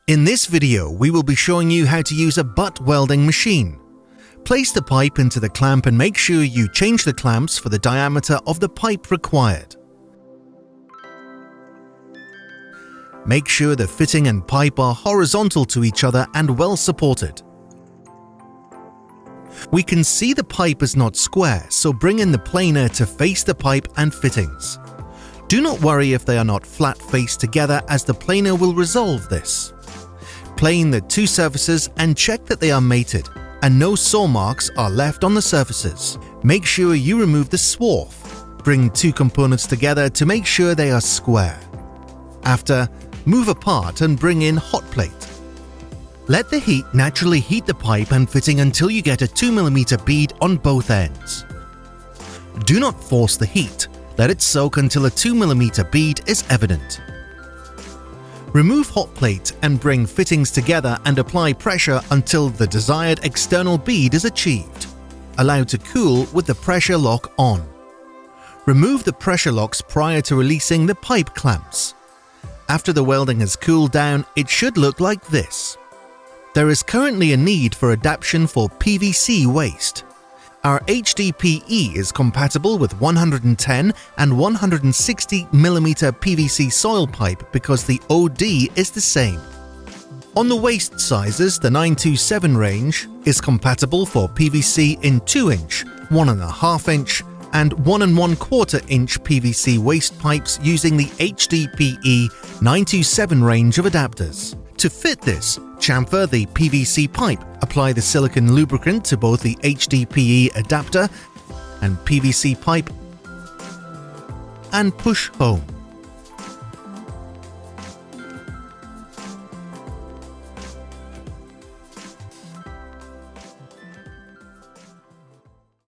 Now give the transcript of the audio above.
In this video, we will be showing you how to use a butt welding machine. Place the pipe into the clamp and make sure you change the clamps for the diameter of the pipe required. Make sure the fitting and pipe are horizontal to each other and well supported. We can see the pipe is not square, so bring in the planer to face the pipe and fittings. Do not worry if they are not flat-faced together, as the planer will resolve this. Plane the two surfaces and check that they are mated and no saw marks are left on the surfaces. Make sure you remove the swarf. Bring two components together to make sure they are square. After, move apart and bring in Hotplate. Let the heat naturally heat the pipe and fitting until you get a 2mm bead on both ends. Do not force the heat. Let it soak until a 2mm bead is evident. Remove Hotplate and bring fittings together and apply pressure until the desired external bead is achieved. Allow to cool with the pressure lock on. Remove the pressure locks prior to releasing the pipe clamps. After the welding has cooled down, it should look like this. There is currently a need for adaptation for PVC waste. Our HDPE is compatible with 110 and 160mm PVC soil pipe because the OD is the same. On the waste sizes, the 927 range is compatible for PVC in 2-inch, 1.5-inch and 1 1/4 inch PVC waste pipes using the HDPE 927 range of adapters. To fit this, chamfer the PVC pipe, apply the silicone lubricant to both the HDPE adapter and PVC pipe, and push home.